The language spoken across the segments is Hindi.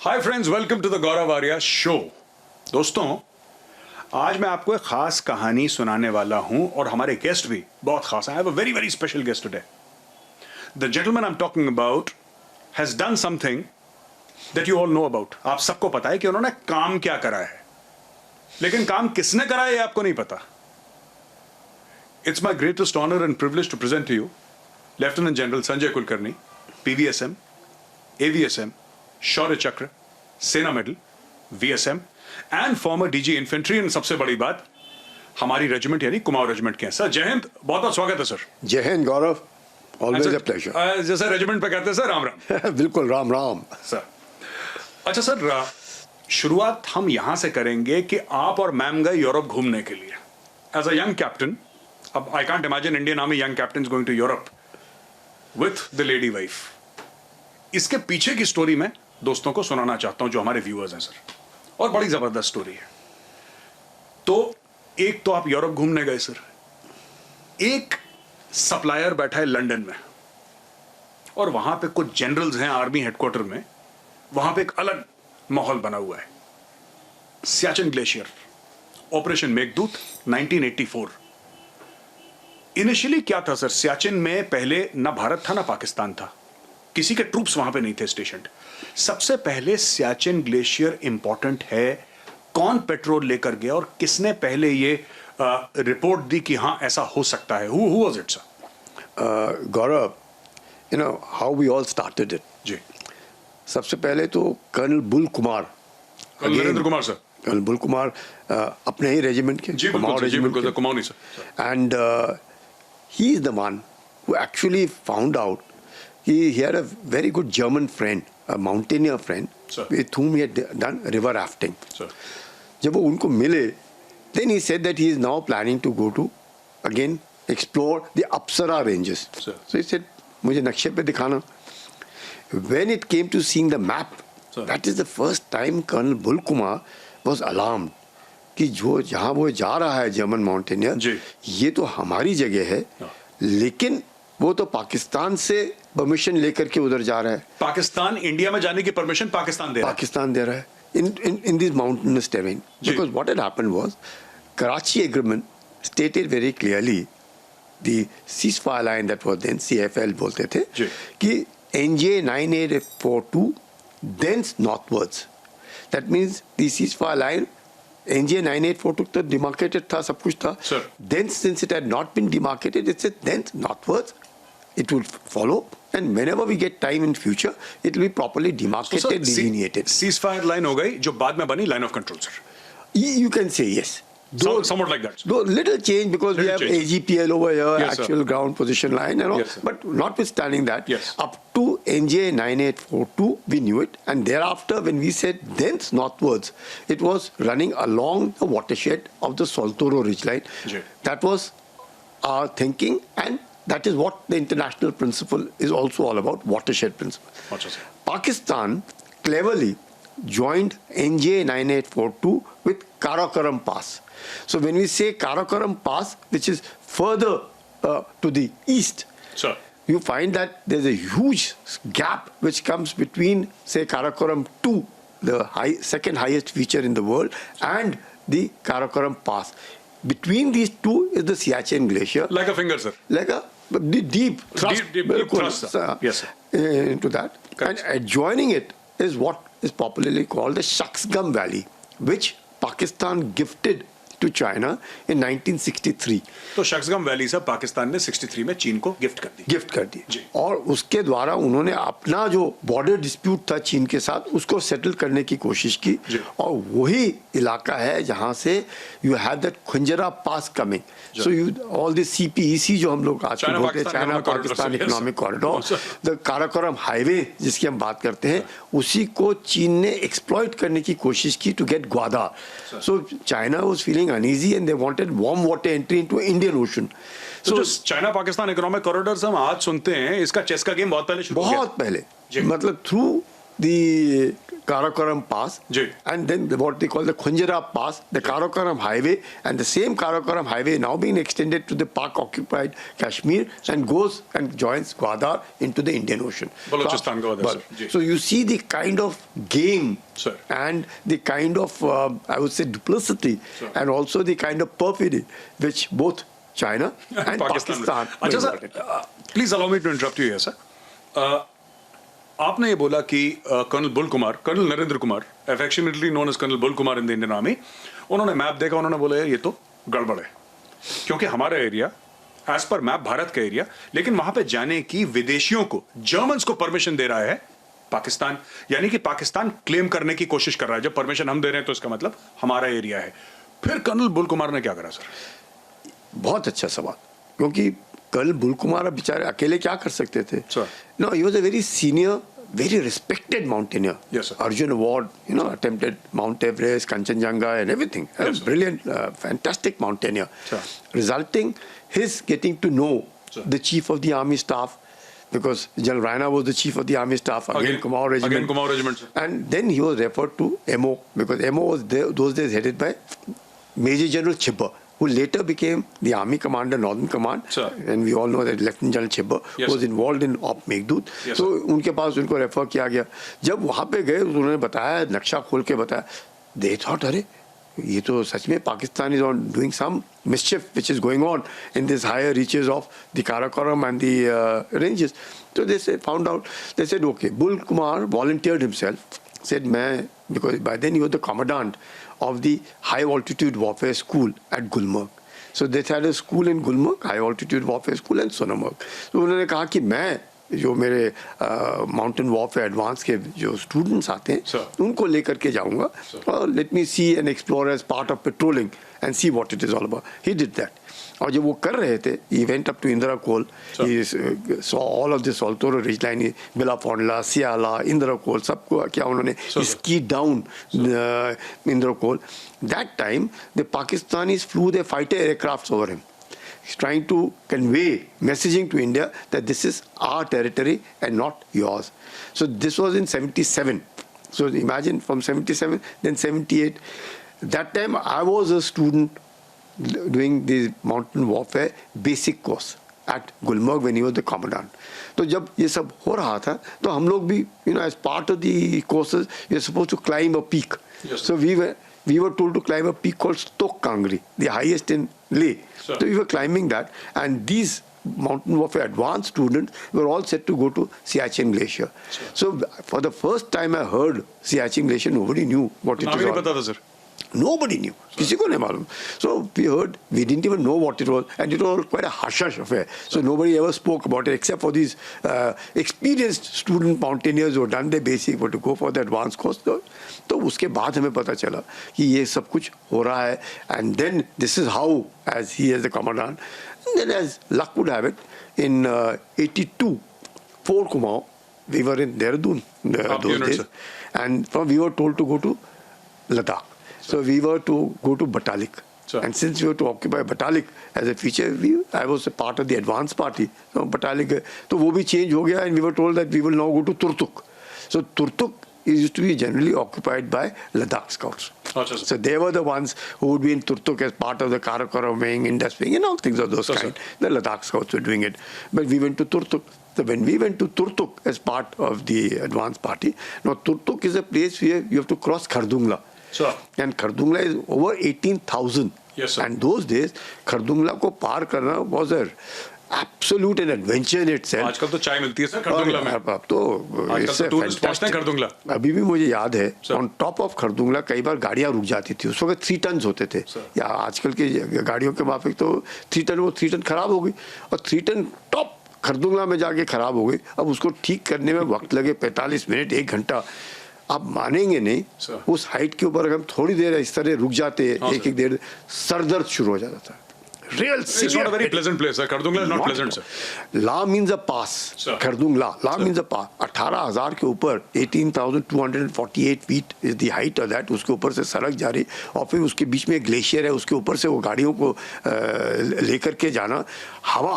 Hi friends, welcome to the Gaurav Arya show. दोस्तों, आज मैं आपको एक खास कहानी सुनाने वाला हूं और हमारे गेस्ट भी बहुत खास हैं। I have a very very special guest today. The gentleman I am talking about has done something that you all know about. आप सबको पता है कि उन्होंने काम क्या करा है, लेकिन काम किसने करा है ये आपको नहीं पता। It's my greatest honour and privilege to present to you lieutenant general Sanjay Kulkarni, PVSM, AVSM, Shaurya Chakra, Sena medal, VSM and former DG infantry. And सबसे बड़ी बात, हमारी रेजिमेंट यानी कुमाऊं रेजिमेंट के हैं। सर जय हिंद, बहुत बहुत स्वागत है सर। जय हिंद गौरव, ऑलवेज अ प्लेजर। जैसे रेजिमेंट पे कहते हैं सर, राम राम। बिल्कुल राम राम सर अच्छा सर, शुरुआत हम यहां से करेंगे कि आप और मैम गए यूरोप घूमने के लिए एज अ यंग कैप्टन। अब I can't imagine Indian army young captain going to Europe with the lady wife. इसके पीछे की स्टोरी में दोस्तों को सुनाना चाहता हूं जो हमारे व्यूअर्स हैं सर, और बड़ी जबरदस्त स्टोरी है। तो एक तो आप यूरोप घूमने गए सर, एक सप्लायर बैठा है लंदन में और वहां पे कुछ जनरल्स हैं आर्मी हेडक्वार्टर में। वहां पे एक अलग माहौल बना हुआ है। Siachen glacier, operation Meghdoot, 1984। Initially क्या था सर, सियाचिन में पहले ना भारत था ना पाकिस्तान था, किसी के ट्रूप्स वहां पे नहीं थे स्टेशनड। सबसे पहले सियाचिन ग्लेशियर इंपॉर्टेंट है, कौन पेट्रोल लेकर गया और किसने पहले ये रिपोर्ट दी कि हाँ ऐसा हो सकता है? Who was it sir? Gaurav, you know how we all started it. जी, सबसे पहले तो colonel bull Kumar, Narendra Kumar sir, colonel bull Kumar अपने ही रेजिमेंट के, जी बिल्कुल कुमाऊं नहीं sir. And he is the one who actually found out he had a very good German friend, a mountaineer friend, Sir. with whom he had done river rafting. Sir. जब वो उनको मिले, then he said that he is now planning to go to again explore the Apsara ranges. Sir. So he said, मुझे नक्शे पे दिखाना. When it came to seeing the map, Sir. that is the first time Colonel Bull Kumar was alarmed कि जो जहाँ वो जा रहा है जर्मन माउंटेनियर, ये तो हमारी जगह है, लेकिन वो तो पाकिस्तान से परमिशन लेकर के उधर जा रहा है। पाकिस्तान इंडिया में जाने की परमिशन पाकिस्तान दे रहा है in this mountainous terrain. Because what had happened was Karachi agreement stated very clearly the ceasefire line that was then CFL बोलते थे कि NJ 9842 thence northwards. That means the ceasefire line NJ 9842 तो demarcated था, सब कुछ था. Sir. Then since it had not been demarcated, it said thence northwards it will follow, and whenever we get time in future, it will be properly demarcated, delineated. Ceasefire line हो गई जो बाद में बनी line of control sir. You can say yes. Somewhat like that. Though little change because we have AGPL over here, yes, actual sir. ground position line and all. Yes, but notwithstanding that, yes. up to NJ 9842, we knew it. And thereafter, when we said thence northwards, it was running along the watershed of the Saltoro ridgeline. That was our thinking, and that is what the international principle is also all about, watershed principle. Pakistan cleverly joined NJ 9842 with Karakoram Pass. So when we say Karakoram Pass, which is further to the east, sure, you find that there's a huge gap which comes between, say, Karakoram 2, the second highest feature in the world, and the Karakoram Pass. Between these two is the Siachen Glacier. Like a finger, sir. Like a deep thrust, deep thrust, sir. Yes, sir. Into that. Correct. And adjoining it is what is popularly called the Shaksgam Valley, which Pakistan gifted to China in 1963. तो शक्सगम वैली से पाकिस्तान ने 63 में चीन को गिफ्ट कर दी। और उसके द्वारा उन्होंने अपना जो बॉर्डर डिस्प्यूट था चीन के साथ उसको सेटल करने की कोशिश की, और वही इलाका है जहां से you have that Khunjerab pass coming. So you all this CPEC जो हम लोग आज बोलते हैं, China Pakistan economic corridor, the Karakoram highway जिसकी हम बात करते हैं, उसी को चीन ने एक्सप्लॉइट करने की कोशिश की to get Gwadar. So China was feeling uneasy and they wanted warm water entry into Indian Ocean. So China Pakistan economic corridor से हम आज सुनते हैं, इसका चेस का गेम बहुत पहले शुरू हो गया. बहुत पहले, मतलब through the Karakoram Pass, Ji. and then what they call the Khunjara Pass, the Karakoram Highway, and the same Karakoram Highway now being extended to the Pak-occupied Kashmir and goes and joins Gwadar into the Indian Ocean. Balochistan Gwadar, sir. Ji. So you see the kind of game Sir. and the kind of, I would say, duplicity, Sir. and also the kind of perfidy which both China and Pakistan. अच्छा sir, please allow me to interrupt you sir. आपने ये बोला कि colonel bull Kumar, colonel Narendra Kumar, affectionately known as colonel bull Kumar in the Indian army, उन्होंने मैप देखा, उन्होंने बोला ये तो गड़बड़ है, क्योंकि हमारा area as per map Bharat का एरिया, लेकिन वहां पे जाने की विदेशियों को, जर्मन्स को परमिशन दे रहा है पाकिस्तान. यानी कि पाकिस्तान क्लेम करने की कोशिश कर रहा है. जब परमिशन हम दे रहे हैं तो इसका मतलब हमारा एरिया है. फिर कर्नल बुल कुमार ने क्या करा सर? बहुत अच्छा सवाल, क्योंकि कर्नल बुल कुमार बेचारे अकेले क्या कर सकते थे? Sir. No, he was a very senior, very respected mountaineer. Yes, sir. Arjun Award, attempted Mount Everest, Kanchenjunga and everything. Yes, sir. Brilliant, fantastic mountaineer. Sir. Resulting his getting to know Sir. the chief of the army staff, because General Raina was the chief of the army staff, again Kumaon Regiment. Again Kumaon Regiment, sir. And then he was referred to MO, because MO was there, those days headed by Major General Chibber, who later became the Army Commander, Northern Command. Sir. And we all know that Lieutenant General Chibber Yes, was sir. involved in Op Meghdut. Yes, So sir. उनके पास उनको रेफर किया गया. जब वहाँ पे गए उन्होंने बताया, नक्शा खोल के बताया, they thought, अरे ये तो सच में Pakistan is on doing some mischief which is going on in these higher reaches of the Karakoram and the ranges. So they found out, they said, okay, Bull Kumar volunteered himself, said, मैं, because by then he was the commandant of the high altitude warfare school at Gulmarg. So they had a school in Gulmarg, high altitude warfare school, and Sonamarg. So उन्होंने कहा कि मैं जो मेरे माउंटेन वॉरफेयर एडवांस के जो स्टूडेंट्स आते हैं उनको लेकर के जाऊंगा और let me see and explore as part of patrolling and see what it is all about. He did that. और जब वो कर रहे थे, he went up to Indra Col, he saw all of this Saltoro ridgeline, Villafondla, Siala, Indra Col, सबको क्या उन्होंने skied down Indra Col. That time the Pakistanis flew their fighter aircrafts over him. He's trying to convey messaging to India that this is our territory and not yours. So this was in 77. So imagine from 77, then 78. That time I was a student doing the mountain warfare basic course at Gulmarg when he was the commandant. तो जब ये सब हो रहा था तो हम लोग भी as part of the courses we are supposed to climb a peak. Yes, so we were told to climb a peak called Stok Kangri, the highest in Leh. Sure. So we were climbing that, and these mountain warfare advanced students were all set to go to Siachen Glacier. Sure. So for the first time I heard Siachen Glacier, nobody knew what it नाम was. ही नहीं पता था सर. Nobody knew. किसी को नहीं मालूम. So we heard, we didn't even know what it was, and it was quite a hush-hush affair. So nobody ever spoke about it except for these experienced student mountaineers who had done their basic, but to go for the advanced course. तो उसके बाद हमें पता चला कि ये सब कुछ हो रहा है, and then this is how, as he as the commandant, and then as luck would have it, in 82, Fort Kumaon, we were in Dehradun those days, and we were told to go to Ladakh. So we were to go to Batalik. Sure. And since we were to occupy Batalik as a feature, I was a part of the advance party. So Batalik, so वो भी change हो गया, and we were told that we will now go to Turtuk. So Turtuk used to be generally occupied by Ladakh scouts. Achha, So they were the ones who would be in Turtuk as part of the Karakoram wing, Indus wing, and all things of those kind. The Ladakh scouts were doing it. But we went to Turtuk. So when we went to Turtuk as part of the advance party, now Turtuk is a place where you have to cross Khardungla. Sure. And Khardungla is over 18,000. Yes, sir. And those days, Khardungla को पार करना was a absolute an adventure in itself. आजकल तो चाय मिलती है सर खरदुंगला में. अब तो आजकल तो टूरिस्ट पहुंचते हैं खरदुंगला. अभी भी मुझे याद है, ऑन टॉप ऑफ खरदुंगला कई बार गाड़ियां रुक जाती थी. उस वक्त 3 टन होते थे, या आजकल की गाड़ियों के माफिक तो 3 टन, वो 3 टन खराब हो गई, और 3 टन टॉप खरदुंगला में जाके खराब हो गई. अब उसको ठीक करने में वक्त लगे 45 मिनट 1 घंटा. आप मानेंगे नहीं, उस हाइट के ऊपर अगर हम थोड़ी देर इस तरह रुक जाते, एक देर सर दर्द शुरू हो जाता था. Real It's not a very pleasant place, sir. Khardungla is not pleasant, sir. La means a pass. Khardungla. La means a pass. 18,000 के ऊपर 18,248 feet is the height of that. उसके ऊपर से सड़क जा रही, और फिर उसके बीच में ग्लेशियर है, उसके ऊपर से वो गाड़ियों को लेकर के जाना. हवा,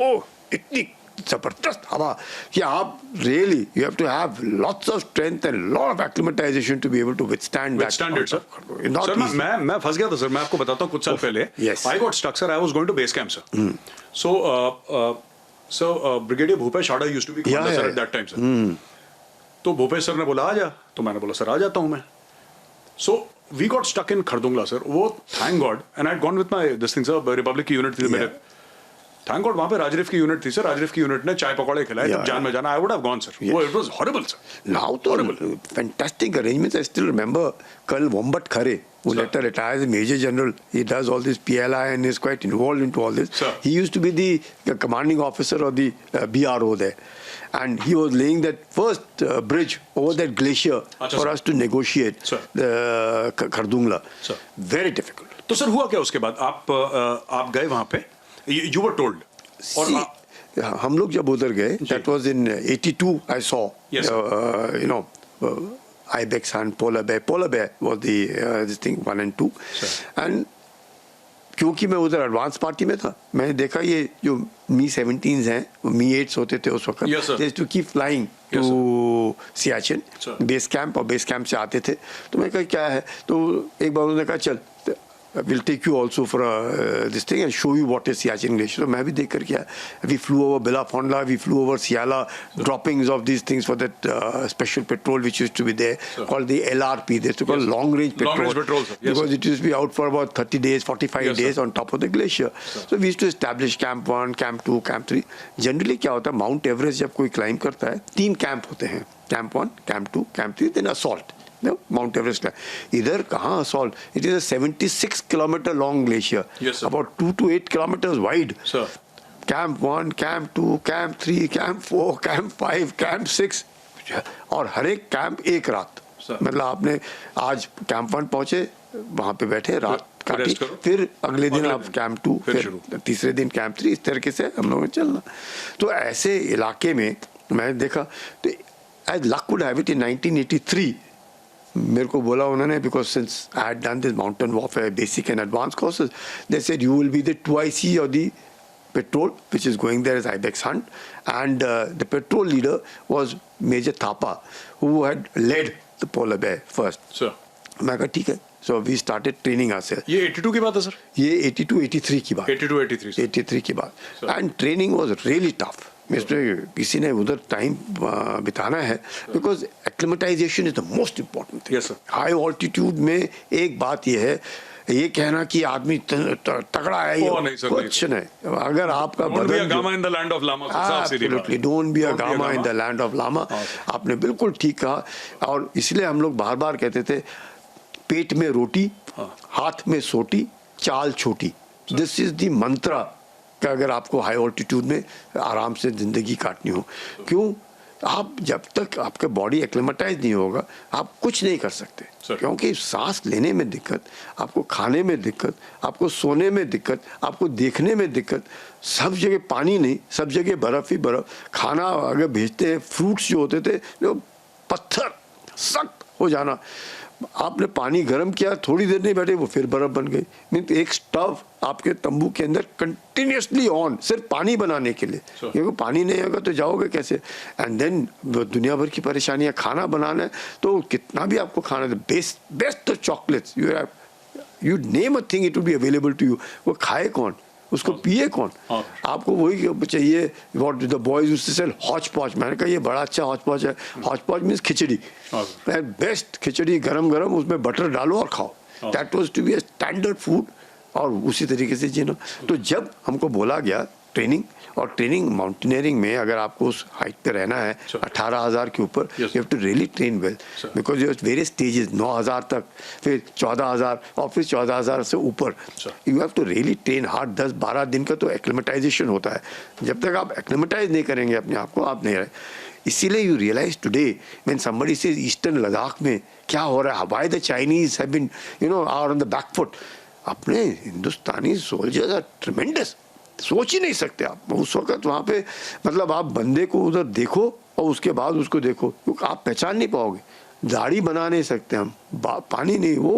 ओ इतनी जबरदस्त हवा कि आप really you have to have lots of strength and lot of acclimatisation to be able to withstand that standard sir मैं फंस गया था सर मैं आपको बताता हूँ कुछ साल पहले I got stuck sir I was going to base camp sir so brigadier Bhupesh Hada used to be commander sir at that time sir तो भूपेश सर ने बोला आ जा तो मैंने बोला सर आ जाता हूँ मैं so we got stuck in Khardungla sir वो thank God and I had gone with my this thing sir republic की यूनिट थी मेरे थैंक गॉड वहां पे राजरीफ की यूनिट थी सर राजरीफ की यूनिट ने चाय पकौड़े खिलाए जब जान में जाना I would have gone sir वो it was horrible sir now तो fantastic arrangements I still remember colonel Wombat Khare who later retired as a major general. He does all this PLI and is quite involved into all this. Sir. He used to be the commanding officer of the BRO there. And he was laying that first bridge over that glacier for sir. us to negotiate the Khardungla. Sir. Very difficult. तो सर हुआ क्या उसके बाद आप गए वहां पे you were told और हम लोग जब उधर गए that was in 82 I saw yes, you know Ibex and polar bear was the this thing 1 and 2 sure. and क्योंकि मैं उधर एडवांस पार्टी में था मैंने देखा ये जो मी 17s हैं मी 8s होते थे उस वक्त they to keep flying to Siachen base camp और बेस कैंप से आते थे तो मैं कहा क्या है तो एक बार उन्होंने कहा चल we'll take you also for this thing and show you what is Siachen Glacier. So मैं भी देख कर क्या we flew over Belafonda, we flew over Siala, droppings of these things for that special patrol which used to be there called the LRP. They used to call long range patrol because it used to be out for about 30 days, 45 days on top of the glacier. So we used to establish Camp 1, Camp 2, Camp 3. Generally क्या होता है Mount Everest जब कोई climb करता है 3 कैंप होते हैं Camp 1, Camp 2, Camp 3, then assault. No, Mount Everest. Either kahan assault. It is a 76 kilometer long glacier. Yes, sir. About 2 to 8 kilometers wide. Sir. Camp 1, Camp 2, Camp 3, Camp 4, Camp 5, Camp 6. और हर एक कैंप एक रात मतलब आपने आज कैंप 1 पहुंचे वहां पे बैठे रात काटी फिर अगले दिन आप कैंप 2 फिर तीसरे दिन कैंप 3 इस तरीके से हम लोगों ने चलना तो ऐसे इलाके में मैंने देखा तो as luck would have it in 1983 मेरे को बोला उन्होंने because since I had done this mountain warfare basic and advanced courses they said you will be the 2IC of the patrol which is going there as Ibex Hunt and the patrol leader was Major Thapa who had led the polar bear first. Sir. मैं कहा ठीक है so we started training ourselves. ये 82 की बात है सर ये 82-83 की बात 82-83 की बात and training was really tough. Mister किसी ने उधर टाइम बिताना है because acclimatisation is the most important thing high altitude में एक बात यह है ये कहना कि आदमी तगड़ा है ये कुछ नहीं अगर आपका बदन absolutely don't be a Gama in the land of lama आपने बिल्कुल ठीक कहा और इसलिए हम लोग बार बार कहते थे पेट में रोटी हाथ में सोटी चाल छोटी दिस इज द मंत्रा कि अगर आपको हाई ऑल्टीट्यूड में आराम से ज़िंदगी काटनी हो क्यों आप जब तक आपका बॉडी एक्लेमेटाइज नहीं होगा आप कुछ नहीं कर सकते क्योंकि सांस लेने में दिक्कत आपको खाने में दिक्कत आपको सोने में दिक्कत आपको देखने में दिक्कत सब जगह पानी नहीं सब जगह बर्फ़ ही बर्फ़ खाना अगर भेजते हैं फ्रूट्स जो होते थे जो पत्थर सख्त हो जाना आपने पानी गर्म किया थोड़ी देर नहीं बैठे वो फिर बर्फ बन गई मीन एक स्टव आपके तंबू के अंदर कंटिन्यूसली ऑन सिर्फ पानी बनाने के लिए क्योंकि पानी नहीं होगा तो जाओगे कैसे एंड देन दुनिया भर की परेशानियां खाना बनाना है तो कितना भी आपको खाना है best chocolates you name a thing it will be available to you वो खाए कौन उसको पिए कौन आपको वही चाहिए what the boys used to sell hotch potch मैंने कहा ये बड़ा अच्छा हॉच पॉच है हॉच पॉच मीन्स खिचड़ी बेस्ट खिचड़ी गरम गरम उसमें बटर डालो और खाओ that was to be a standard food और उसी तरीके से जीना तो जब हमको बोला गया ट्रेनिंग और ट्रेनिंग माउंटेनियरिंग में अगर आपको उस हाइट पे रहना है 18,000 के ऊपर you have to really train well because you various stages 9,000 तक फिर 14,000 और फिर 14,000 से ऊपर you have to really train hard 10-12 दिन का तो एक्लिमेटाइजेशन होता है जब तक आप एक्लिमेटाइज नहीं करेंगे अपने आप को आप नहीं रहे इसीलिए you realise today when somebody says eastern Ladakh में क्या हो रहा है why the Chinese have been are on the back foot अपने हिंदुस्तानी सोल्जर्स आर ट्रेमेंडस सोच ही नहीं सकते आप उस वक्त वहाँ पे मतलब आप बंदे को उधर देखो और उसके बाद उसको देखो क्योंकि आप पहचान नहीं पाओगे दाढ़ी बना नहीं सकते हम पानी नहीं वो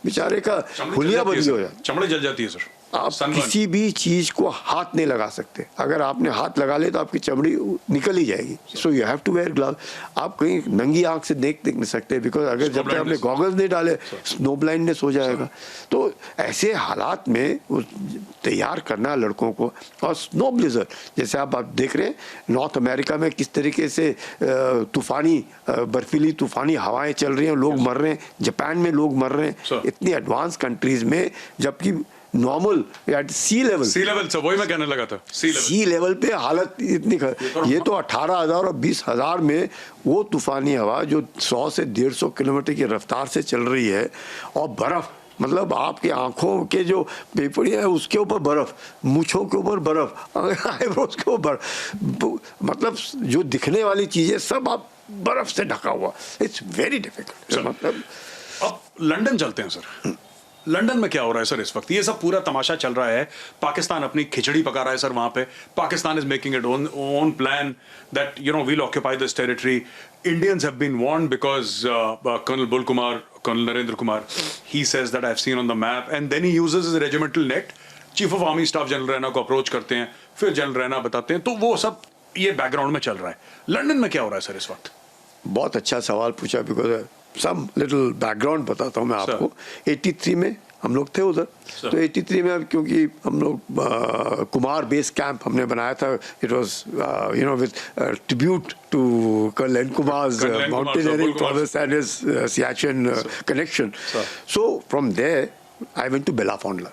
बेचारे का हुलिया बदली हो जाए चमड़े जल जाती है सर आप Sunburn. किसी भी चीज को हाथ नहीं लगा सकते, अगर आपने हाथ लगा ले तो आपकी चमड़ी निकल ही जाएगी. So you have to wear glove. आप कहीं नंगी आंख से देख नहीं सकते, बिकॉज अगर Snow जब तक आपने blindness. गॉगल्स नहीं डाले स्नो ब्लाइंडनेस हो जाएगा. तो ऐसे हालात में तैयार करना लड़कों को. और स्नो ब्लिजर्ड जैसे आप देख रहे हैं नॉर्थ अमेरिका में किस तरीके से तूफानी बर्फीली तूफानी हवाएं चल रही हैं, लोग मर रहे हैं. जापान में लोग मर रहे हैं, इतनी एडवांस कंट्रीज में, जबकि नॉर्मल या सी लेवल से वही मैं कहने लगा था. सी लेवल पे हालत इतनी ये तो 18,000 और 20,000 में वो तूफानी हवा जो 100 से 150 किलोमीटर की रफ्तार से चल रही है, और बर्फ, मतलब आपकी आंखों के जो पेपड़ियाँ है उसके ऊपर बर्फ, मूछों के ऊपर बर्फ, आईब्रोज के ऊपर, मतलब जो दिखने वाली चीजें सब आप बर्फ से ढका हुआ. It's very difficult. मतलब अब लंदन चलते हैं सर. लंदन में क्या हो रहा है सर इस वक्त? ये सब पूरा तमाशा चल रहा है. पाकिस्तान अपनी खिचड़ी पका रहा है सर वहां पे. Pakistan is making it own plan that will occupy this territory. Indians have been warned because Colonel Bull Kumar, Colonel Narendra Kumar, he says that I've seen on the map, and then he uses his regimental net. Chief of Army Staff general Raina को अप्रोच करते हैं, फिर जनरल रैना बताते हैं. तो वो सब ये बैकग्राउंड में चल रहा है. लंदन में क्या हो रहा है सर इस वक्त? बहुत अच्छा सवाल पूछा, बिकॉज सम लिटिल बैकग्राउंड बताता हूँ मैं आपको. 83 में हम लोग थे उधर. तो 83 में क्योंकि हम लोग कुमार बेस कैंप हमने बनाया था. It was with tribute to colonel N Kumar's mountaineering progress and his Siachen connection. So from there I went to Bilafondla.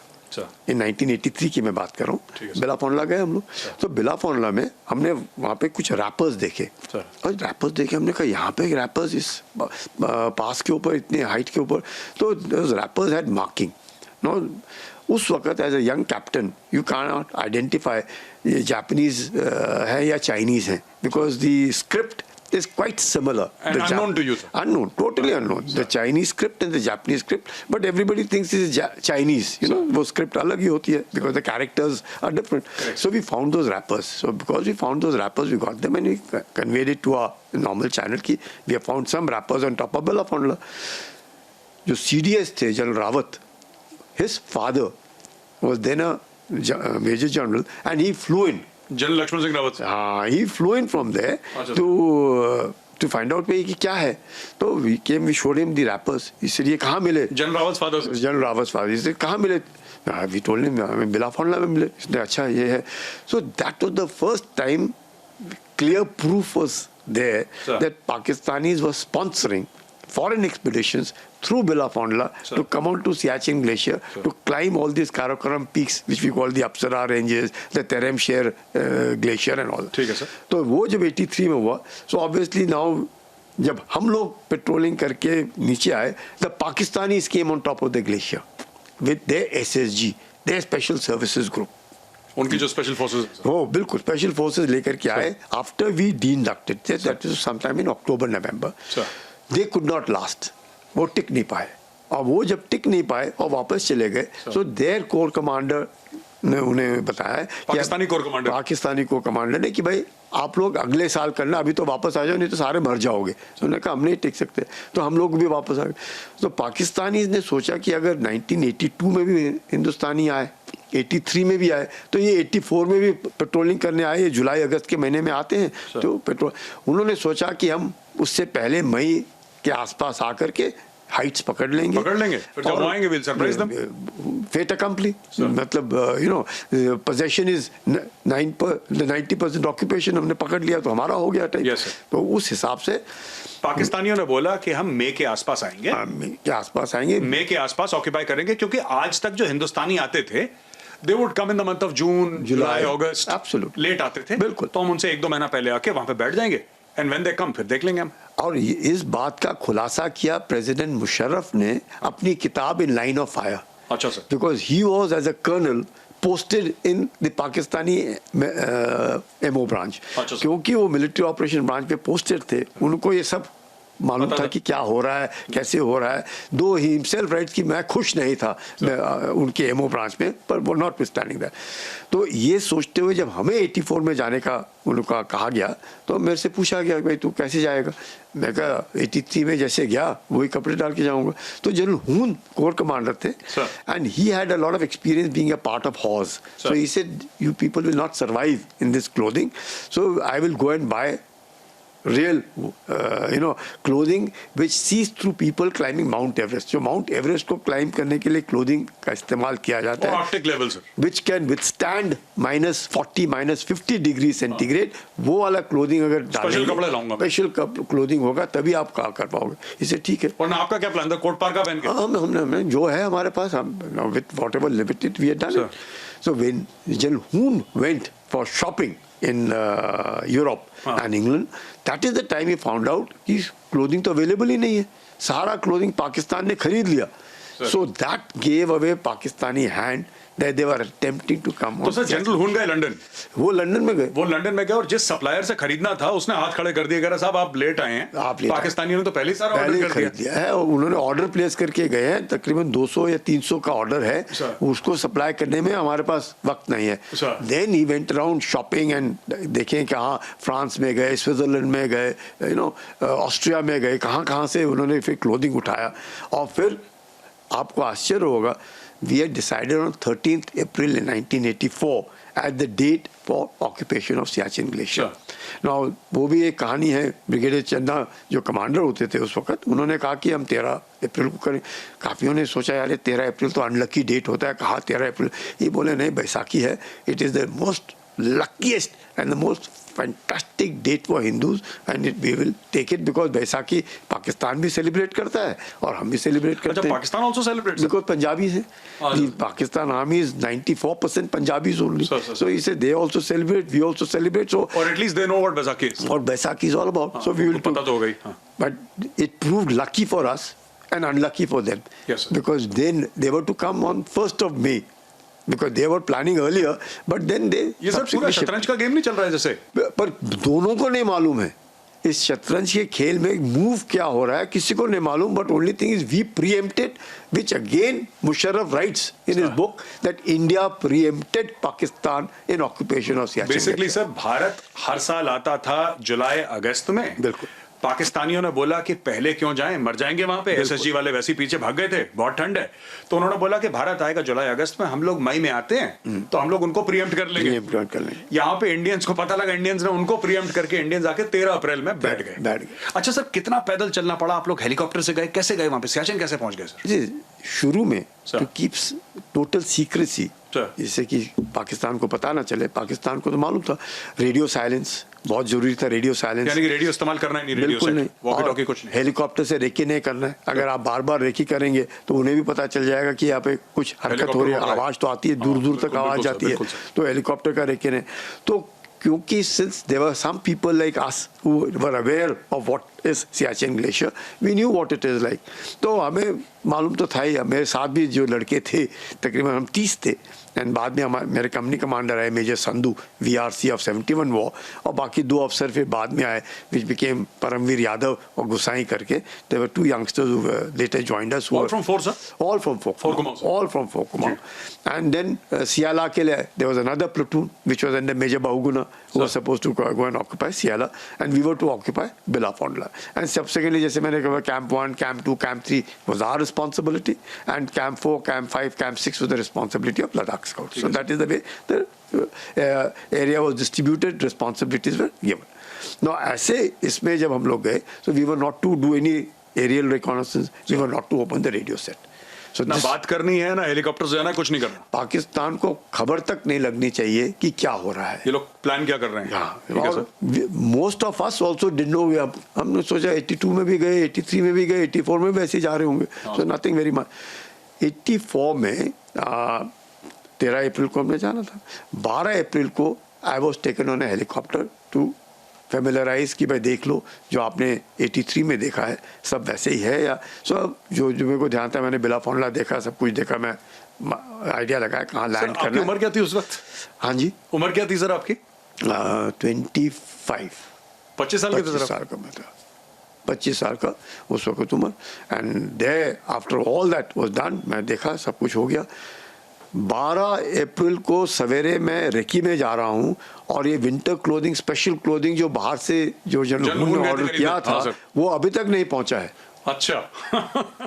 In 1983 की मैं बात कर रहा हूँ. बेलाफोंडला गए हम लोग. तो बेलाफोंडला में हमने वहाँ पे कुछ रैपर्स देखे, और रैपर्स देखे हमने कहा यहाँ पे रैपर्स इस पास के ऊपर इतने हाइट के ऊपर. तो रैपर्स हैड मार्किंग. नो उस वक्त as a young captain you can not identify ये जापानीज है या चाइनीज है, because the script is quite similar. And unknown to you, sir. Unknown, totally unknown. The Chinese script and the Japanese script, but everybody thinks it is Chinese. You know, वो script अलग ही होती है because the characters are different. Correct. So we found those rappers. So because we found those rappers, we got them and we conveyed it to our normal channel. की we have found some rappers on top of Bellafonla. जो CDS थे general Rawat, his father was then a major general and he flew in. General Lakshman Singh Rawat. हाँ, he flew in from there to find out कि क्या है. तो we came, we showed him the rappers. इसलिए ये कहाँ मिले? General Rawat father. General Rawat father. इसलिए कहाँ मिले? We told him हमें बेलाफोंडला में मिले. इसने अच्छा ये है. So that was the first time clear proof was there that Pakistanis were sponsoring foreign expeditions through Bellafonla to come out to Siachen Glacier to climb all these Karakoram peaks which we call the Apsara ranges, the Teremshire glacier and all. ठीक है सर. तो वो जब 83 में हुआ, so obviously now जब हम लोग पेट्रोलिंग करके नीचे आए, the Pakistanis came on top of the glacier with their SSG, their Special Services Group. उनकी जो स्पेशल फोर्सेस. हो बिल्कुल स्पेशल फोर्सेस लेकर के आए. After we de-inducted, that was sometime in October November. They could not last. वो टिक नहीं पाए, और वो जब टिक नहीं पाए और वापस चले गए, सो देयर कोर कमांडर ने उन्हें बताया, पाकिस्तानी कोर कमांडर ने कि भाई आप लोग अगले साल करना, अभी तो वापस आ जाओ नहीं तो सारे मर जाओगे. तो उन्होंने कहा हम नहीं टिक सकते. तो हम लोग भी वापस आ गए. तो पाकिस्तानी ने सोचा कि अगर 1982 में भी हिंदुस्तानी आए, 83 में भी आए, तो ये 84 में भी पेट्रोलिंग करने आए. ये जुलाई अगस्त के महीने में आते हैं. तो पेट्रोल उन्होंने सोचा कि हम उससे पहले मई के आसपास आकर के हाइट्स पकड़ लेंगे. फिर जब आएंगे we'll surprise them. Fait accompli. मतलब possession is 90% occupation हमने पकड़ लिया तो हमारा हो गया टाइम. तो उस हिसाब से पाकिस्तानियों ने बोला कि हम मई के आसपास आएंगे. मई के आसपास ऑक्यूपाई करेंगे, क्योंकि आज तक जो हिंदुस्तानी आते थे they would come in the month of June, July, August. Absolutely. Late आते थे. बिल्कुल. तो हम उनसे 1-2 महीना पहले आके वहां पे बैठ जाएंगे. And when they come, फिर देख लेंगे हम. और इस बात का खुलासा किया प्रेसिडेंट मुशर्रफ ने अपनी किताब इन लाइन ऑफ फायर. अच्छा sir. Because he was as a colonel posted in the Pakistani MO branch. क्योंकि वो मिलिट्री ऑपरेशन ब्रांच पे पोस्टेड थे, उनको ये सब मालूम था कि क्या हो रहा है, कैसे हो रहा है. दो ही हिमसेल्फ राइट्स कि मैं खुश नहीं था उनके एमओ ब्रांच में, पर वो नॉट विथस्टैंडिंग दैट. तो ये सोचते हुए जब हमें 84 में जाने का उनका कहा गया तो मेरे से पूछा गया भाई तू कैसे जाएगा. मैं कहा 83 में जैसे गया वही कपड़े डाल के जाऊंगा. तो जनरल हून कोर कमांडर थे and he had a lot of experience being a part of horse. So he said you people will not survive in this clothing, so I will go and buy real clothing which sees through people climbing Mount Everest. जो Mount Everest को climb करने के लिए clothing का इस्तेमाल किया जाता है Arctic level sir, which can withstand -40 -50 degree centigrade. वो वाला क्लोथिंग अगर स्पेशल कपड़े लाऊंगा, स्पेशल क्लोथिंग होगा तभी आप क्या कर पाओगे. इसे ठीक है. और आपका क्या प्लान था, कोट पार का पहन के? हमने जो है हमारे पास, हम with whatever limited we had done it. So when General Hoon went for shopping in Europe and England, that is the time he found out कि clothing तो available ही नहीं है. सारा clothing पाकिस्तान ने खरीद लिया. So that gave away Pakistani hand that they were attempting to come. तो सर जनरल हून गए लंदन? वो लंदन में गए. वो लंदन में गए और जिस सप्लायर से खरीदना था उसने हाथ खड़े कर दिए, कह रहा साहब आप लेट आए हैं. पाकिस्तानियों ने तो पहले ही सारा ऑर्डर कर दिया है. उन्होंने ऑर्डर प्लेस करके गए हैं. तकरीबन 200 या 300 का ऑर्डर है. उसको सप्लाई करने में हमारे पास वक्त नहीं है. Then he went around shopping and देखें कि हाँ फ्रांस में गए, स्विट्जरलैंड में गए, ऑस्ट्रिया में गए, कहाँ से उन्होंने फिर क्लोथिंग उठाया. और फिर आपको आश्चर्य होगा, we had decided on 13th April in 1984 as the date for occupation of Siachen Glacier. Now वो भी एक कहानी है. ब्रिगेडियर चन्ना जो कमांडर होते थे उस वक्त, उन्होंने कहा कि हम 13 अप्रैल को करें. काफियों ने सोचा यार 13 अप्रैल तो अनलकी डेट होता है, कहा 13 अप्रैल. ये बोले नहीं, बैसाखी है. It is the most luckiest and the most fantastic date for Hindus and we will take it because Baisakhi Pakistan भी सेलिब्रेट करता है और हम भी सेलिब्रेट करते हैं. Pakistan also celebrates because Punjabi है. Pakistan army is 94% Punjabis only. So he said they also celebrate, we also celebrate. So or at least they know what Baisakhi is. What Baisakhi is all about. So we will पता तो हो गई. But it proved lucky for us and unlucky for them. Yes, sir. Because then they were to come on 1st of May. Because they were planning earlier, but then they. ये सर पूरा शतरंज का गेम नहीं चल रहा है जैसे. पर दोनों को नहीं मालूम है इस शतरंज के खेल में मूव क्या हो रहा है, किसी को नहीं मालूम. But only thing is we preempted, which again Musharraf writes in his book that India preempted Pakistan in occupation of Siachen. Basically sir Bharat हर साल आता था जुलाई अगस्त में. बिल्कुल. पाकिस्तानियों ने बोला कि पहले क्यों जाएं, मर जाएंगे वहां पे. एसएसजी वाले वैसे ही पीछे भाग गए थे, बहुत ठंड है. तो उन्होंने बोला कि भारत आएगा जुलाई अगस्त में, हम लोग मई में आते हैं तो हम लोग उनको प्रीएम्प्ट कर लेंगे. यहाँ पे इंडियंस को पता लगा, इंडियंस ने उनको प्रीएम्प्ट करके इंडियंस आके 13 अप्रैल में बैठ गए. अच्छा सर कितना पैदल चलना पड़ा? आप लोग हेलीकॉप्टर से गए, कैसे गए वहां पे? सियाचिन कैसे पहुंच गए सर? जी शुरू में टू कीप टोटल सीक्रेसी, जिससे कि पाकिस्तान को पता ना चले. पाकिस्तान को तो मालूम था रेडियो साइलेंस बहुत जरूरी था. रेडियो साइलेंस यानी कि रेडियो इस्तेमाल करना ही नहीं. बिल्कुल नहीं. वॉकी टॉकी कुछ नहीं. हेलीकॉप्टर से रेकी नहीं करना है. अगर आप बार बार रेकी करेंगे तो उन्हें भी पता चल जाएगा कि यहाँ पे कुछ हरकत हो रही है. आवाज तो आती है, दूर दूर तक आवाज जाती है. तो हेलीकॉप्टर का रेकी नहीं. तो क्योंकि since there were some people like us who were aware of what is Siachen Glacier, we knew what it is like. तो हमें मालूम तो था ही. मेरे साथ भी जो लड़के थे तकरीबन हम 30 थे. एंड बाद में मेरे कंपनी कमांडर आए major Sandhu VRC of 71 war, और बाकी 2 अफसर फिर बाद में आए विच बिकेम परमवीर यादव और गुसाई करके. There were 2 youngsters who later joined us. All from force, all from Fort Kumau. And then Siala ke liye there was another platoon which was under Major Bahuguna who was supposed to go and occupy Siala, and we were to occupy Bilafondla. And subsequently जैसे मैंने कहा Camp 1, Camp 2, Camp 3 was our responsibility, and Camp 4, Camp 5, Camp 6 was the responsibility of Ladakh Scouts. So that is the way the area was distributed, responsibilities were given. Now ऐसे इसमें जब हम लोग गए, so we were not to do any aerial reconnaissance, we were not to open the radio set. So ना बात करनी है ना हेलीकॉप्टर से जाना, कुछ नहीं करना. पाकिस्तान को खबर तक नहीं लगनी चाहिए कि क्या हो रहा है. ये लोग प्लान क्या कर रहे हैं? Most of us also didn't know. हमने सोचा 82 में भी गए, 83 में भी गए, 84 में भी ऐसे जा रहे होंगे. So nothing very much. 84 में 13 अप्रैल को हमने जाना था. 12 अप्रैल को I was taken on a helicopter to familiarise कि भाई देख लो जो आपने 83 में देखा है सब वैसे ही है या सब. जो मेरे को ध्यान था, मैंने बिलाफोंडला देखा, सब कुछ देखा. मैं आइडिया लगाया कहाँ लैंड करना. आपकी उम्र क्या थी उस वक्त? हाँ जी, उम्र क्या थी सर आपकी? 25 25 साल के थे सर? साल का मैं था. 25 साल का उस वक्त उम्र। And they after all that was done, मैं देखा सब कुछ हो गया। 12 अप्रैल को सवेरे मैं रेकी में जा रहा हूँ और ये विंटर क्लोथिंग, स्पेशल क्लोथिंग जो बाहर से जो जनरल ने ऑर्डर किया था वो अभी तक नहीं पहुंचा है। अच्छा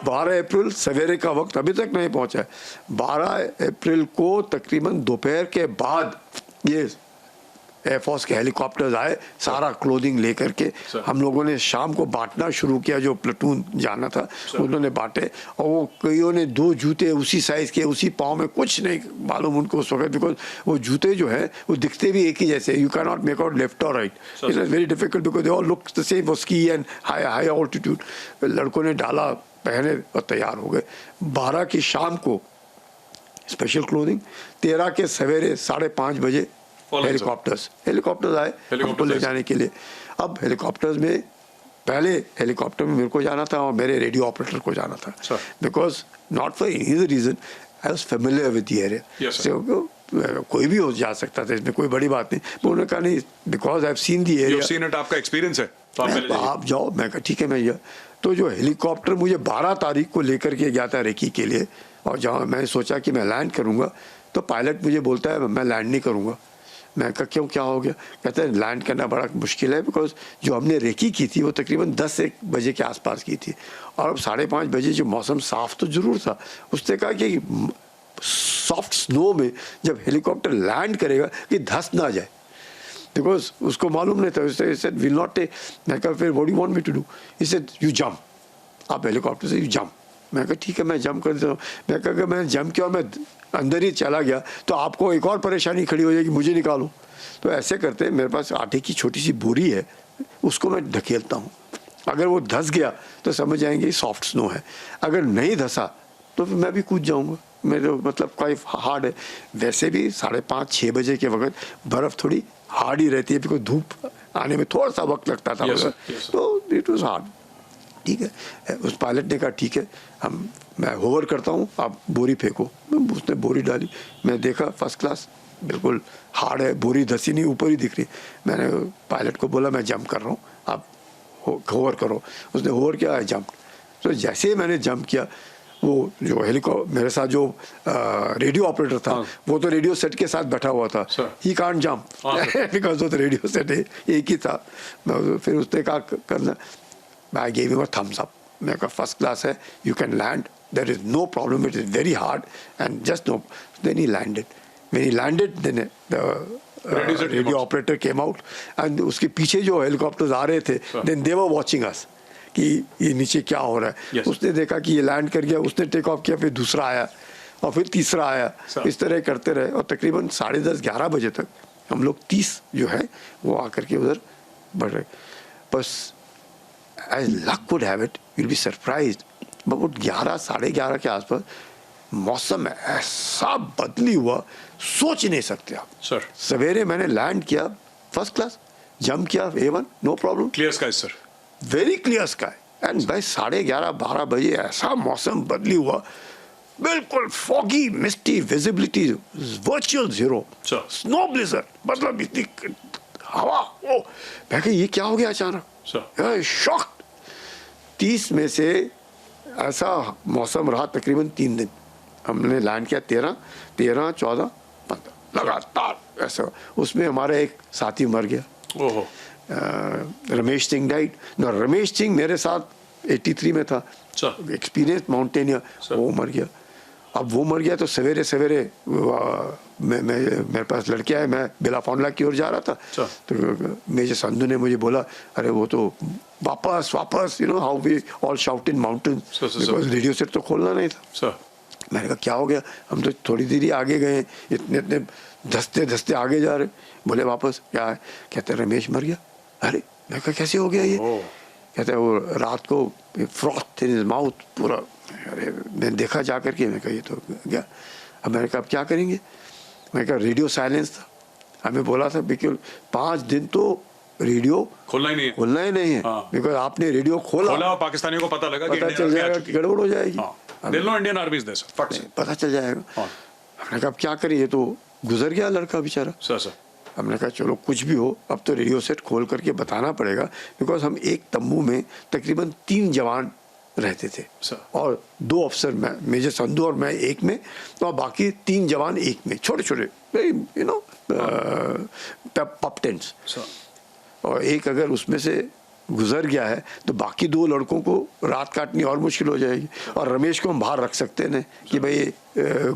12 अप्रैल सवेरे का वक्त अभी तक नहीं पहुंचा है। 12 अप्रैल को तकरीबन दोपहर के बाद ये एयरफोर्स के हेलीकॉप्टर्स आए सारा क्लोथिंग लेकर के। हम लोगों ने शाम को बांटना शुरू किया, जो प्लेटून जाना था उन्होंने बांटे, और वो कईयों ने 2 जूते उसी साइज के, उसी पाँव में, कुछ नहीं मालूम उनको उस वक्त, बिकॉज वो जूते जो है वो दिखते भी एक ही जैसे, you can not make out left और right, it is very difficult because they all look the same, वो स्की एंड हाई ऑल्टीट्यूड। लड़कों ने डाला, पहने और तैयार हो गए। 12 की शाम को स्पेशल क्लोथिंग, 13 के सवेरे 5:30 बजे हेलीकॉप्टर्स आए हमको ले जाने के लिए। अब हेलीकॉप्टर्स में, पहले हेलीकॉप्टर में मेरे को जाना था और मेरे रेडियो ऑपरेटर को जाना था, because not for any reason, I was familiar with the area. कोई भी हो जा सकता था, इसमें कोई बड़ी बात नहीं। पर उन्होंने कहा नहीं, because I have seen the area, आपका एक्सपीरियंस है तो आप जाओ। मैं कहा ठीक है मैं। तो जो हेलीकॉप्टर मुझे 12 तारीख को लेकर के गया था रेकी के लिए, और जहाँ मैंने सोचा कि मैं लैंड करूँगा, तो पायलट मुझे बोलता है मैं लैंड नहीं करूँगा। मैं कहा क्यों, क्या हो गया? कहते हैं लैंड करना बड़ा मुश्किल है, बिकॉज जो हमने रेकी की थी वो तकरीबन 10-1 बजे के आसपास की थी, और अब 5:30 बजे जो मौसम साफ तो जरूर था। उसने कहा कि सॉफ्ट स्नो में जब हेलीकॉप्टर लैंड करेगा कि धंस ना जाए, बिकॉज उसको मालूम नहीं था। उसने विल नॉट टेक। मैं कहा फिर what do you want me to do? He said you jump, आप हेलीकॉप्टर से यू जंप। मैं कहा ठीक है मैं जंप कर देता हूँ। मैं कहा मैं जंप किया और मैं अंदर ही चला गया तो आपको एक और परेशानी खड़ी हो जाएगी, मुझे निकालो। तो ऐसे करते मेरे पास आटे की छोटी सी बोरी है, उसको मैं ढकेलता हूँ। अगर वो धंस गया तो समझ जाएंगे सॉफ्ट स्नो है, अगर नहीं धंसा तो फिर मैं भी कूद जाऊँगा। मेरे मतलब काफ़ी हार्ड है। वैसे भी 5:30-6 बजे के वक्त बर्फ़ थोड़ी हार्ड ही रहती है, बिकॉज धूप आने में थोड़ा सा वक्त लगता था। तो इट वॉज हार्ड। ठीक है, उस पायलट ने कहा ठीक है मैं होवर करता हूँ, आप बोरी फेंको। उसने बोरी डाली, मैं देखा फर्स्ट क्लास, बिल्कुल हार्ड है, बोरी धसी नहीं, ऊपर ही दिख रही। मैंने पायलट को बोला मैं जंप कर रहा हूँ, आप होवर करो। उसने होवर किया, जंप। तो जैसे ही मैंने जंप किया, वो जो हेलीकॉप्टर मेरे साथ जो रेडियो ऑपरेटर था, वो तो रेडियो सेट के साथ बैठा हुआ था। ही कांट जंप बिकॉज वो तो रेडियो सेट एक ही था। फिर उसने कहा करना, I gave him a thumbs up. मैं कहा फर्स्ट क्लास है, you can land, there is no problem, it is very hard and just no. Then he landed. When he landed, then the radio operator came out and उसके पीछे जो हेलीकॉप्टर्स आ रहे थे, then they were watching us कि ये नीचे क्या हो रहा है। उसने देखा कि ये लैंड कर गया, उसने टेक ऑफ किया, फिर दूसरा आया और फिर तीसरा आया। इस तरह करते रहे और तकरीबन 10:30-11 बजे तक हम लोग 30 जो है वो आकर के उधर बढ़ रहे। बस as luck would have it, you'll be surprised, but वो 11-11:30 के आसपास मौसम ऐसा बदली हुआ, सोच नहीं सकते आप। सर सवेरे मैंने लैंड किया फर्स्ट क्लास, जंप किया A1, no problem, clear sky sir, very clear sky. And भाई 11:30-12 बजे ऐसा मौसम बदली हुआ, बिल्कुल foggy, misty, visibility virtual 0, snow blizzard, मतलब इतनी हवा। ओ मैं कहा ये क्या हो गया अचानक, शॉक। 30 में से ऐसा मौसम रहा तकरीबन 3 दिन। हमने लैंड किया 13, 14, 15 लगातार ऐसा। उसमें हमारा एक साथी मर गया, रमेश सिंह डाइट। रमेश सिंह मेरे साथ 83 में था, एक्सपीरियंस माउंटेनियर, वो मर गया। अब वो मर गया तो सवेरे सवेरे मेरे पास लड़के आए, मैं बेलाफोंडला की ओर जा रहा था। तो मेजर संधू ने मुझे बोला अरे वो तो वापस you know how we all shout in mountains, because radio set तो खोलना नहीं था। मैंने कहा क्या हो गया, हम तो थोड़ी देर ही आगे गए, इतने धसते धसते आगे जा रहे। बोले वापस क्या है? कहते रमेश मर गया। अरे मैं कहा कैसे हो गया ये? कहते वो रात को फ्रॉस्ट इन हिज माउथ पूरा। अरे मैंने देखा जा करके, मैं कहा ये तो गया। अब मैंने कहा अब क्या करेंगे? मैं कहा रेडियो साइलेंस था, हमें बोला था बिल्कुल 5 दिन तो रेडियो खोलना ही नहीं है, बिकॉज आपने रेडियो खोला पाकिस्तानियों को पता लगा कि चल जाएगा कि गड़बड़ हो जाएगी। इंडियन आर्मी इज देयर, पता चल जाएगा। हमने कहा अब क्या करें, ये तो गुजर गया लड़का बेचारा। सर हमने कहा चलो कुछ भी हो, अब तो रेडियो सेट खोल करके बताना पड़ेगा, बिकॉज हम एक तंबू में तकरीबन 3 जवान रहते थे और 2 अफसर, मैं मेजर संधू और मैं एक में, तो बाकी 3 जवान एक में, छोटे छोटे यू नो पप टेंट्स, और एक अगर उसमें से गुजर गया है तो बाकी 2 लड़कों को रात काटनी और मुश्किल हो जाएगी। और रमेश को हम बाहर रख सकते हैं कि भाई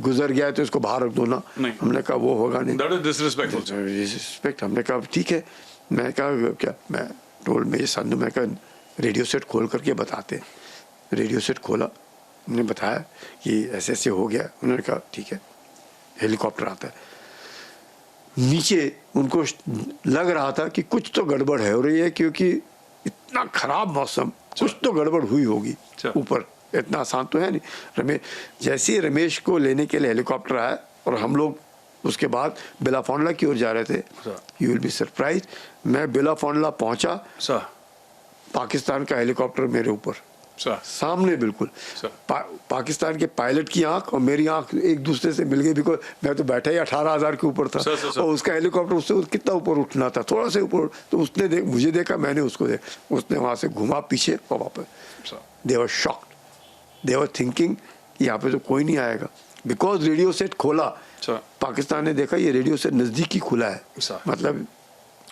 गुजर गया है तो इसको बाहर रख दो ना, हमने कहा वो होगा नहीं, डिसरिस्पेक्ट। हमने कहा ठीक है, मैं कहा क्या, मैं टोल में संधू, मैं कहा रेडियो सेट खोल करके बताते। रेडियो सेट खोला, हमने बताया कि ऐसे ऐसे हो गया, उन्होंने कहा ठीक है। हेलीकॉप्टर आता है नीचे, उनको लग रहा था कि कुछ तो गड़बड़ हो रही है, क्योंकि इतना खराब मौसम, कुछ तो गड़बड़ हुई होगी ऊपर, इतना आसान तो है नहीं। जैसे ही रमेश को लेने के लिए हेलीकॉप्टर आया और हम लोग उसके बाद बेलाफोंडला की ओर जा रहे थे, यू विल बी सरप्राइज, मैं बेलाफोंडला पहुंचा, पाकिस्तान का हेलीकॉप्टर मेरे ऊपर सामने बिल्कुल, पाकिस्तान के पायलट की आंख और मेरी आंख एक दूसरे से मिल गई, बिकॉज मैं तो बैठा ही 18,000 के ऊपर था और उसका हेलीकॉप्टर उससे कितना ऊपर उठना था, थोड़ा सा ऊपर। तो उसने मुझे देखा, मैंने उसको देखा, उसने वहां से घुमा पीछे और वापस। दे were shocked, they were thinking यहाँ पे तो कोई नहीं आएगा, बिकॉज रेडियो सेट खोला, पाकिस्तान ने देखा ये रेडियो सेट नजदीक ही खुला है, मतलब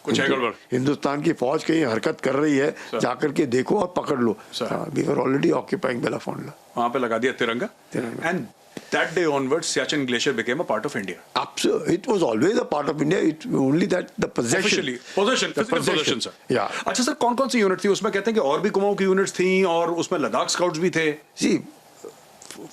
कुछ है गड़बड़, हिंदुस्तान की फौज कहीं हरकत कर रही है, जाकर के देखो और पकड़ लो। वी वर ऑलरेडी ऑक्यूपाइंग बेलाफोंडला, वहां पे लगा दिया तिरंगा, and that day onwards Siachen Glacier became a part of India. Absolutely, it was always a part of India. It only that the possession, physical possession sir. Yeah. अच्छा सर, कौन कौन सी यूनिट थी उसमें? कहते हैं कि और भी कुमाऊं की यूनिट्स थी और उसमें लद्दाख स्काउट्स भी थे। See,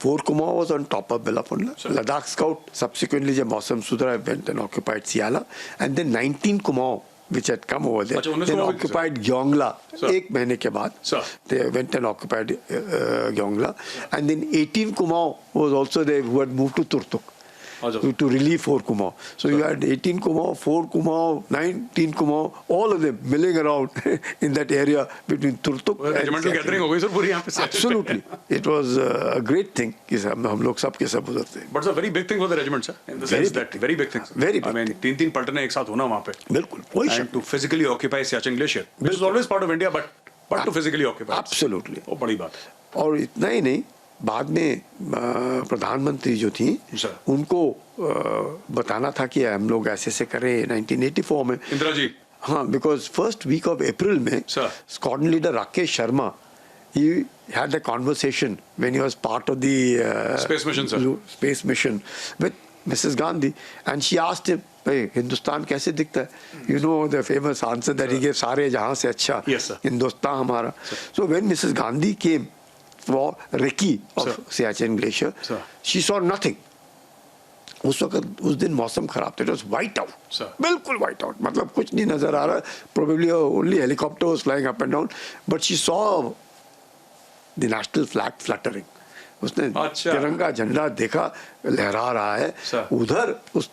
Fort Kumaon was on top of Belafondla. Ladakh Scout subsequently, जब मौसम सुधरा, went and occupied Siala, and then 19 Kumaon which had come over there, then occupied Gyeongla. एक महीने के बाद they went and occupied Gyeongla, and then 18 Kumaon was also there who had moved to Turtuk to relieve 4 Kumaon. So you had 18 Kumaon, 4 Kumaon, 19 Kumaon, all of them milling around in that area between Turtuk and regimental gathering हो गई सर पूरी यहाँ पे। Absolutely, it was a great thing कि हम लोग सब के सब उधर थे। But it's a very big thing for the regiment sir, in the sense that very big thing, very big, I mean 3 पलटने एक साथ होना वहाँ पे, बिल्कुल कोई शक, and to physically occupy Siachen Glacier, which is always part of India, but to physically occupy, absolutely, वो बड़ी बात है। और इतना ही नहीं, बाद में प्रधानमंत्री जो थी उनको बताना था कि हम लोग ऐसे ऐसे करें 1984 में, इंदिरा जी। हाँ, because first week of April में squadron leader Rakesh Sharma, he had a conversation when he was part of the space mission with Mrs. Gandhi, and she asked him, भाई हिंदुस्तान कैसे दिखता है? You know the famous answer that he gave, सारे जहां से अच्छा हिंदुस्तान हमारा। So when Mrs. Gandhi came for recce of Siachen Glacier, she saw nothing. उस वक्त उस दिन मौसम खराब था, it was white out, बिल्कुल white out, मतलब कुछ नहीं नजर आ रहा, probably only helicopter was flying up and down, but she saw the national flag fluttering. उसने तिरंगा झंडा देखा लहरा रहा है उधर, उस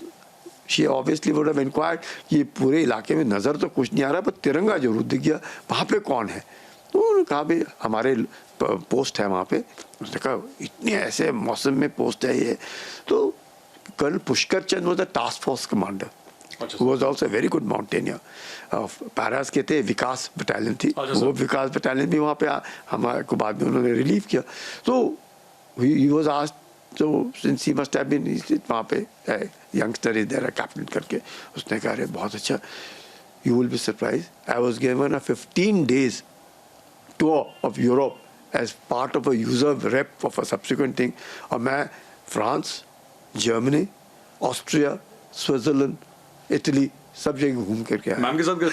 she obviously would have inquired कि पूरे इलाके में नजर तो कुछ नहीं आ रहा, पर तिरंगा जरूर दिख गया, वहां पे कौन है? तो उन्होंने कहा भाई हमारे पोस्ट है वहां पे। उसने कहा इतने ऐसे मौसम में पोस्ट है ये? तो Colonel Pushkar Chand was the task force commander, who was also a very good mountaineer. Paris के थे, विकास बटालियन थी, वो विकास बटालियन भी वहाँ पे हमारे को बाद में उन्होंने रिलीव किया। तो he was asked, so since he must have been वहाँ पे youngster is there, captain करके, उसने कहा अरे बहुत अच्छा, you will be surprised, I was given a 15 days tour of Europe as part of a user rep of a subsequent thing, और मैं France, Germany, Austria, Switzerland, Italy, सब जगह घूम करके आया। मैम के साथ गए?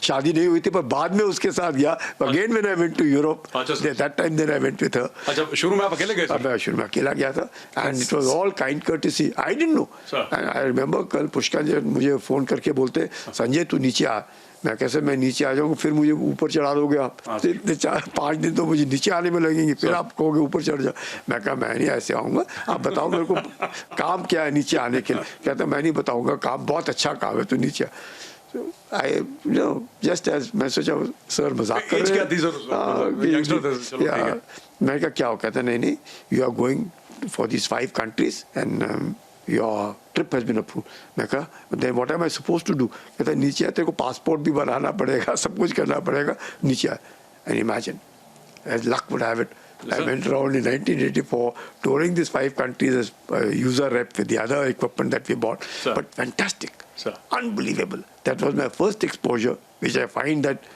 शादी नहीं हुई थी, पर बाद में उसके साथ गया। Again when I went to Europe, that time then I went with her. अच्छा, शुरू में आप अकेले गए थे? मैं शुरू में अकेला गया था, and it was all kind courtesy. I didn't know. And I remember कल पुष्कर जी मुझे फोन करके बोलते, संजय तू नीचे आ। मैं कैसे मैं नीचे आ जाऊंगा, फिर मुझे ऊपर चढ़ा दोगे आप, 4-5 दिन तो मुझे नीचे आने में लगेंगे, फिर आप कहोगे ऊपर चढ़ जा। मैं कहा मैं नहीं ऐसे आऊंगा, आप बताओ मेरे को काम क्या है नीचे आने के लिए? कहता मैं नहीं बताऊंगा, काम बहुत अच्छा काम है, तो नीचे आई जस्ट एज मैं सोचा सर मजाक कर रहे हैं। मैं कहा क्या हो? कहता नहीं नहीं, you are going for this 5 countries and your trip has been approved. मैं कहा, then what am I supposed to do? कहता नीचे आ, तेरे को passport भी बनाना पड़ेगा, सब कुछ करना पड़ेगा, नीचे आ. And imagine, as luck would have it, I went around in 1984 touring these 5 countries as user rep with the other equipment that we bought. Sir. But fantastic, Sir. unbelievable. That was my first exposure, which I find that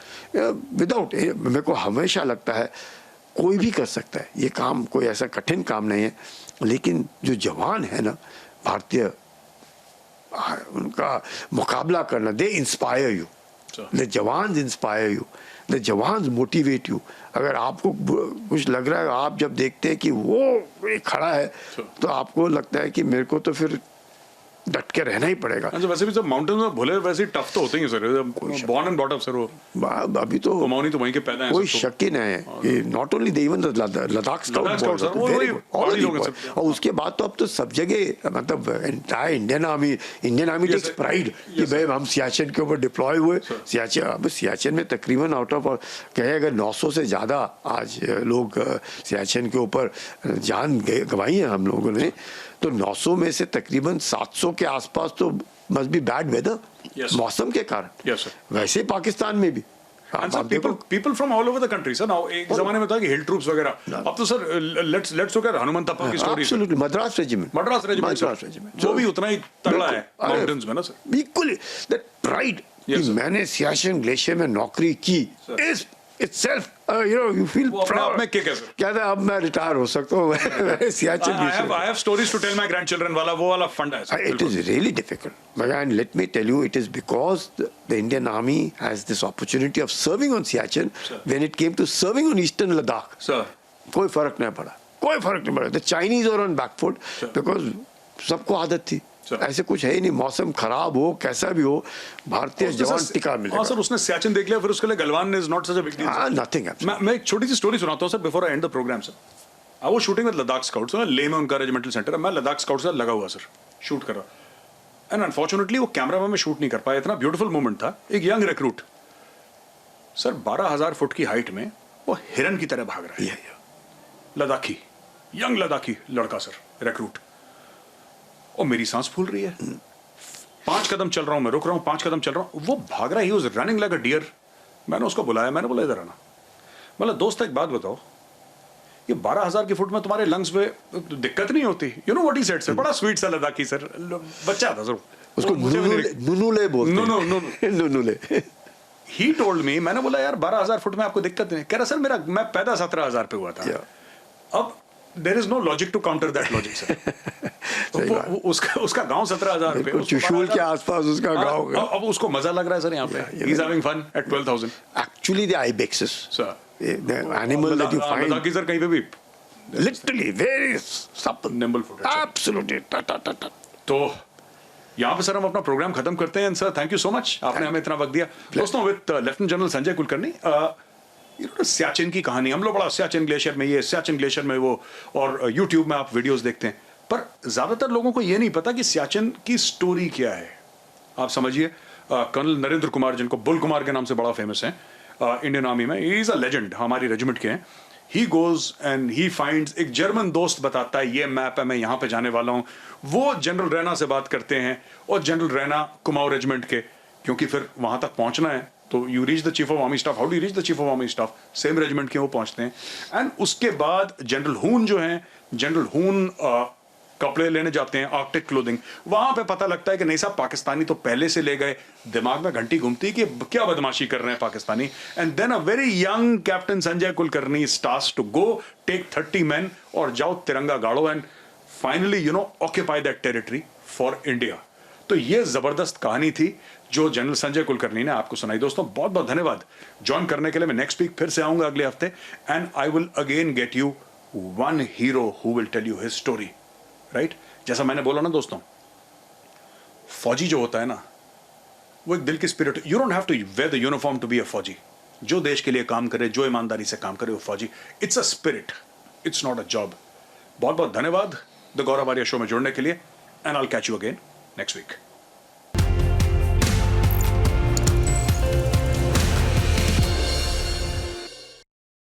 without, मेरे को हमेशा लगता है कोई भी कर सकता है ये काम, कोई ऐसा कठिन काम नहीं है, लेकिन जो जवान है ना भारतीय, उनका मुकाबला करना, दे इंस्पायर यू, द जवान इंस्पायर यू, द जवान मोटिवेट यू. अगर आपको कुछ लग रहा है, आप जब देखते हैं कि वो खड़ा है, तो आपको लगता है कि मेरे को तो फिर डट के रहना ही पड़ेगा. अच्छा, वैसे भी सब माउंटेन्स में भले वैसे टफ तो होते ही sir, born and brought up sir, वो अभी तो कुमाऊनी तो वहीं के पैदा हैं, कोई शक ही नहीं है. ये not only even Ladakh scouts और उसके बाद तो अब तो सब जगह, मतलब entire Indian army takes pride कि भाई हम सियाचिन के ऊपर डिप्लॉय हुए. सियाचिन, अब सियाचिन में तकरीबन आउट ऑफ कहे अगर 900 से ज़्यादा आज लोग सियाचिन के ऊपर जान गंवाई है हम लोगों ने, तो 900 में से तकरीबन 700 के आसपास तो मस्ट बी बैड वेदर, मौसम के कारण. वैसे पाकिस्तान में भी people from all over the country sir. Now एक जमाने में था कि हिल ट्रूप्स वगैरह, अब तो sir let's look at Hanuman Tappa की स्टोरी. Absolutely, मद्रास रेजिमेंट वो भी उतना ही तगड़ा है माउंटेन्स में ना सर. Equally, that pride कि मैंने सियाचिन ग्लेशियर में नौकरी की is itself, you feel proud. में किक है सर. क्या था, अब मैं रिटायर हो सकता हूँ. Siachen I have stories to tell my grandchildren वाला वो वाला फंड है. It is really difficult. And let me tell you, it is because the Indian Army has this opportunity of serving on Siachen. When it came to serving on Eastern Ladakh, Sir. कोई फर्क नहीं पड़ा. The Chinese are on back foot because सबको आदत थी. ऐसे कुछ है ही नहीं, मौसम खराब हो कैसा भी हो, भारतीय जवान टिका मिलेगा. हाँ सर, उसने सियाचिन देख लिया, फिर उसके लिए Galwan is not such a big deal. Nothing. मैं एक छोटी सी स्टोरी सुनाता हूँ sir before I end the program sir. I was shooting with Ladakh scouts, Leh में उनका रेजिमेंटल सेंटर है. मैं लद्दाख स्काउट्स से लगा हुआ सर, शूट कर रहा. एंड अनफॉर्चुनेटली वो कैमरा में शूट नहीं कर पाया. इतना ब्यूटीफुल मोमेंट था. एक यंग रिक्रूट सर 12,000 फुट की हाइट में वो हिरन की तरह भाग रहा है. लद्दाखी, यंग लद्दाखी लड़का सर, रिक्रूट. और मेरी सांस फूल रही है. 5 कदम चल रहा हूं, मैं रुक रहा हूं, 5 कदम चल रहा हूं, वो भाग रहा है. He was running like a deer. मैंने उसको बुलाया, मैंने बोला इधर आना. मतलब दोस्त एक बात बताओ, ये 12,000 की फुट में तुम्हारे लंग्स पे दिक्कत नहीं होती? You know what he said sir, बड़ा स्वीट सा लद्दाखी सर, बच्चा था सर, उसको नुनुले बोलते हैं. नुनुले. ही टोल्ड मी, मैंने बोला यार 12,000 फुट में आपको दिक्कत नहीं? कह रहा सर मैं पैदा 17,000 पे हुआ था. अब there is no logic to counter that logic sir. उसका गांव 17,000 पे, चुशूल के आसपास उसका गांव. अब उसको मजा लग रहा है सर यहाँ पे. He is having fun at 12,000. Actually the ibexes sir, the animal that you find, Ladakhi sir कहीं पे भी literally very supple, nimble footed. absolutely. तो यहाँ पे सर हम अपना प्रोग्राम खत्म करते हैं. Sir thank you so much, आपने हमें इतना वक्त दिया. दोस्तों, with lieutenant general Sanjay Kulkarni, Siachen की कहानी, हम लोग बड़ा सियाचिन ग्लेशियर में ये, सियाचिन ग्लेशियर में वो, और यूट्यूब में आप वीडियोस देखते हैं, पर ज्यादातर लोगों को ये नहीं पता कि सियाचिन की स्टोरी क्या है. आप समझिए, कर्नल नरेंद्र कुमार, जिनको बुल कुमार के नाम से बड़ा फेमस है इंडियन आर्मी में, ही इज अ लेजेंड, हमारी रेजिमेंट के हैं. He goes and he finds, एक जर्मन दोस्त बताता है ये मैप है, मैं यहाँ पे जाने वाला हूँ. वो जनरल रैना से बात करते हैं, और जनरल रैना कुमाऊं रेजिमेंट के, क्योंकि फिर वहां तक पहुंचना है तो you reach the chief of army staff. How do you reach the chief of army staff? Same regiment के वो पहुंचते हैं. एंड उसके बाद जनरल हून जो है, जनरल हून कपड़े लेने जाते हैं, आर्कटिक क्लोथिंग. वहां पे पता लगता है कि नहीं साहब, पाकिस्तानी तो पहले से ले गए. दिमाग में घंटी घूमती है कि क्या बदमाशी कर रहे हैं Pakistani. And then a very young captain Sanjay Kulkarni starts to go, take 30 men और जाओ तिरंगा गाड़ो, and finally occupy that territory for India. तो ये जबरदस्त कहानी थी जो जनरल संजय कुलकर्णी ने आपको सुनाई. दोस्तों, बहुत बहुत धन्यवाद ज्वाइन करने के लिए. मैं नेक्स्ट वीक फिर से आऊंगा अगले हफ्ते, and I will again get you one hero who will tell you his story. Right, जैसा मैंने बोला ना दोस्तों, फौजी जो होता है ना, वो एक दिल की spirit. You don't have to wear the uniform to be a फौजी. जो देश के लिए काम करे, जो ईमानदारी से काम करे, वो फौजी. It's a spirit, it's not a job. बहुत बहुत धन्यवाद द गौरव आर्या शो में जुड़ने के लिए, and I will catch you again next week.